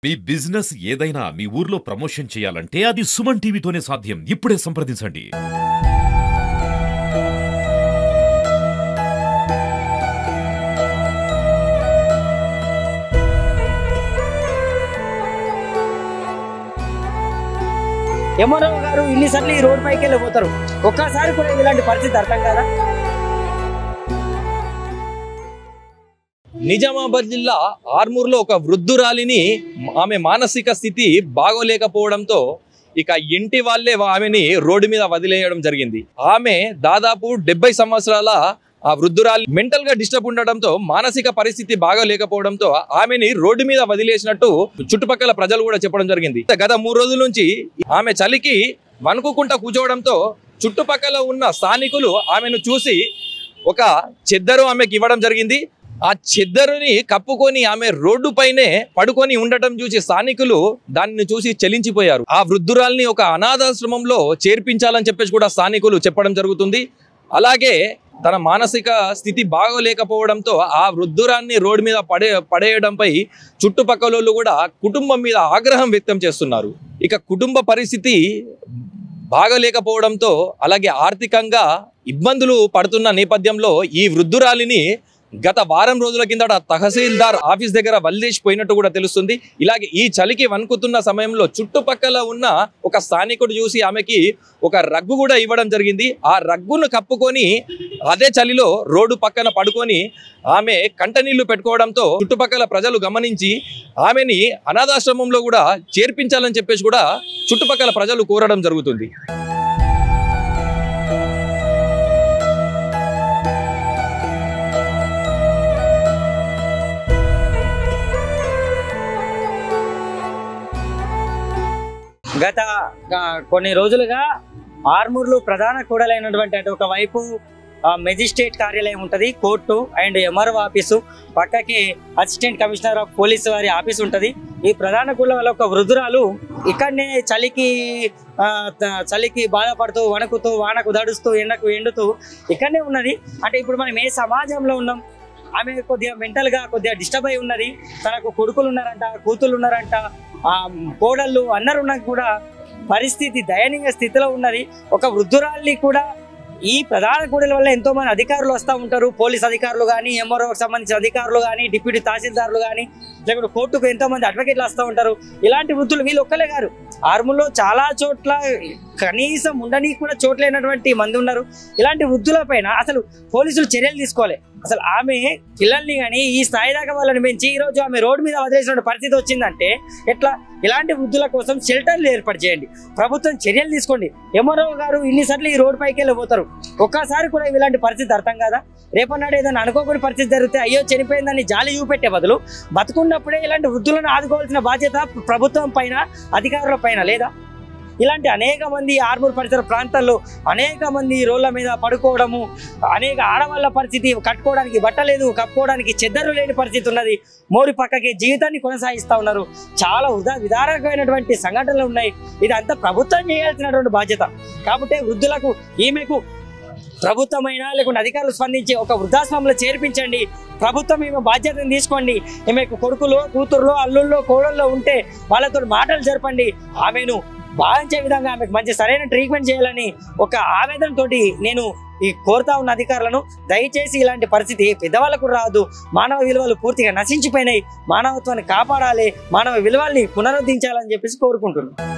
మీ business ఏదైనా మీ ఊర్లో promotion చేయాలంటే అది సుమన్ టీవీతోనే సాధ్యం. ఇప్పుడే సంప్రదించండి. ఎంఆర్ఓ గారు ఇన్నిసార్లు ఈ రోడ్ పైకి వెళ్ళిపోతారు, ఒక్కసారి కూడా ఇలాంటి పరిస్థితి అర్థం కాదా? నిజామాబాద్ జిల్లా ఆర్మూర్లో ఒక వృద్ధురాలిని ఆమె మానసిక స్థితి బాగోలేకపోవడంతో ఇక ఇంటి వాళ్ళే ఆమెని రోడ్డు మీద వదిలేయడం జరిగింది. ఆమె దాదాపు 70 సంవత్సరాల ఆ వృద్ధురాలి మెంటల్ గా డిస్టర్బ్ ఉండడంతో మానసిక పరిస్థితి బాగోలేకపోవడంతో ఆమెని రోడ్డు మీద వదిలేసినట్టు చుట్టుపక్కల ప్రజలు కూడా చెప్పడం జరిగింది. గత 3 రోజుల నుంచి ఆమె చలికి వణుకుకుంటా కూర్చోవడంతో చుట్టుపక్కల ఉన్న స్థానికులు ఆమెను చూసి ఒక చెద్దరు ఆమెకి ఇవ్వడం జరిగింది. ఆ చెద్దరుని కప్పుకొని ఆమె రోడ్డు పైనే పడుకొని ఉండటం చూసి స్థానికులు దానిని చూసి చలించిపోయారు. ఆ వృద్ధురాల్ని ఒక అనాథాశ్రమంలో చేర్పించాలని చెప్పేసి కూడా స్థానికులు చెప్పడం జరుగుతుంది. అలాగే తన మానసిక స్థితి బాగోలేకపోవడంతో ఆ వృద్ధురాన్ని రోడ్డు మీద పడేయడంపై చుట్టుపక్కల కూడా కుటుంబం మీద ఆగ్రహం వ్యక్తం చేస్తున్నారు. ఇక కుటుంబ పరిస్థితి బాగోలేకపోవడంతో అలాగే ఆర్థికంగా ఇబ్బందులు పడుతున్న నేపథ్యంలో ఈ వృద్ధురాలిని గత వారం రోజుల కిందట తహసీల్దార్ ఆఫీస్ దగ్గర వదిలేసిపోయినట్టు కూడా తెలుస్తుంది. ఇలాగే ఈ చలికి వణుకుతున్న సమయంలో చుట్టుపక్కల ఉన్న ఒక స్థానికుడు చూసి ఆమెకి ఒక రగ్గు కూడా ఇవ్వడం జరిగింది. ఆ రగ్గును కప్పుకొని అదే చలిలో రోడ్డు పక్కన పడుకొని ఆమె కంటనీళ్లు పెట్టుకోవడంతో చుట్టుపక్కల ప్రజలు గమనించి ఆమెని అనాథాశ్రమంలో కూడా చేర్పించాలని చెప్పేసి కూడా చుట్టుపక్కల ప్రజలు కోరడం జరుగుతుంది. గత కొన్ని రోజులుగా ఆర్మూర్లో ప్రధాన కూడలైనటువంటి అటు ఒకవైపు మెజిస్ట్రేట్ కార్యాలయం ఉంటుంది, కోర్టు అండ్ ఎంఆర్ఓ ఆఫీసు, పక్కకి అసిస్టెంట్ కమిషనర్ ఆఫ్ పోలీసు వారి ఆఫీస్ ఉంటుంది. ఈ ప్రధాన కూడల వల్ల ఒక వృద్ధురాలు ఇక్కడనే చలికి బాధపడుతూ వణుకుతూ వానకు దడుస్తూ ఎండకు ఎండుతూ ఇక్కడనే ఉన్నది. అంటే ఇప్పుడు మనం ఏ సమాజంలో ఉన్నాం? ఆమె కొద్దిగా మెంటల్గా కొద్దిగా డిస్టర్బ్ అయి ఉన్నది. తనకు కొడుకులు ఉన్నారంట, కూతుళ్ళు ఉన్నారంట, కోడళ్ళు అందరు ఉన్నా కూడా పరిస్థితి దయనీయ స్థితిలో ఉన్నది. ఒక వృద్ధురాల్ని కూడా ఈ ప్రధాన కూడల వల్ల ఎంతో మంది అధికారులు వస్తూ ఉంటారు, పోలీస్ అధికారులు కానీ, ఎంఆర్ఓకి సంబంధించిన అధికారులు కానీ, డిప్యూటీ తహసీల్దార్లు కానీ, లేకపోతే కోర్టుకు ఎంతో మంది అడ్వకేట్లు వస్తూ ఉంటారు. ఇలాంటి వృద్ధులు వీళ్ళు ఒక్కలే గారు, ఆర్మూర్లో చాలా చోట్ల కనీసం ఉండని కూడా చోట్లైనటువంటి మంది ఉన్నారు. ఇలాంటి వృద్ధుల పైన అసలు పోలీసులు చర్యలు తీసుకోవాలి. అసలు ఆమె పిల్లల్ని కానీ ఈ స్థాయి దాకా వాళ్ళని పెంచి ఈరోజు ఆమె రోడ్డు మీద వదిలేసిన పరిస్థితి వచ్చిందంటే ఎట్లా? ఇలాంటి వృద్ధుల కోసం షెల్టర్లు ఏర్పాటు చేయండి, ప్రభుత్వం చర్యలు తీసుకోండి. ఎంఆర్ఓ గారు ఇన్నిసార్లు ఈ రోడ్డు పైకి వెళ్ళిపోతారు, ఒక్కసారి కూడా ఇలాంటి పరిస్థితి అర్థం కాదా? రేపన్నాడు ఏదైనా అనుకోని పరిస్థితి జరిగితే అయ్యో చనిపోయిందని జాలి చూపెట్టే బదులు బతుకున్నప్పుడే ఇలాంటి వృద్ధులను ఆదుకోవాల్సిన బాధ్యత ప్రభుత్వం పైన, అధికారుల పైన లేదా? ఇలాంటి అనేక మంది ఆర్మూర్ పరిసర ప్రాంతాల్లో అనేక మంది రోడ్ల మీద పడుకోవడము, అనేక ఆడవాళ్ళ పరిస్థితి కట్టుకోవడానికి బట్ట లేదు, కప్పుకోవడానికి చెద్దరు లేని పరిస్థితి ఉన్నది. మోరి పక్కకి జీవితాన్ని కొనసాగిస్తూ ఉన్నారు. చాలా విదారకమైనటువంటి సంఘటనలు ఉన్నాయి. ఇదంతా ప్రభుత్వం చేయాల్సినటువంటి బాధ్యత. కాబట్టి వృద్ధులకు ఈమెకు ప్రభుత్వమైనా లేకుంటే అధికారులు స్పందించి ఒక వృద్ధాశ్రమంలో చేర్పించండి. ప్రభుత్వం ఈమె బాధ్యతను తీసుకోండి. ఈమెకు కొడుకులు, కూతుర్లు, అల్లుల్లో, కోడల్లో ఉంటే వాళ్ళతో మాటలు జరపండి. ఆమెను భావించే విధంగా ఆమెకు మంచి సరైన ట్రీట్మెంట్ చేయాలని ఒక ఆవేదనతోటి నేను ఈ కోరుతా ఉన్న అధికారులను, దయచేసి ఇలాంటి పరిస్థితి పెద్దవాళ్ళకు రాదు. మానవ విలువలు పూర్తిగా నశించిపోయినాయి. మానవత్వాన్ని కాపాడాలి, మానవ విలువల్ని పునరుద్ధరించాలని చెప్పేసి కోరుకుంటున్నాను.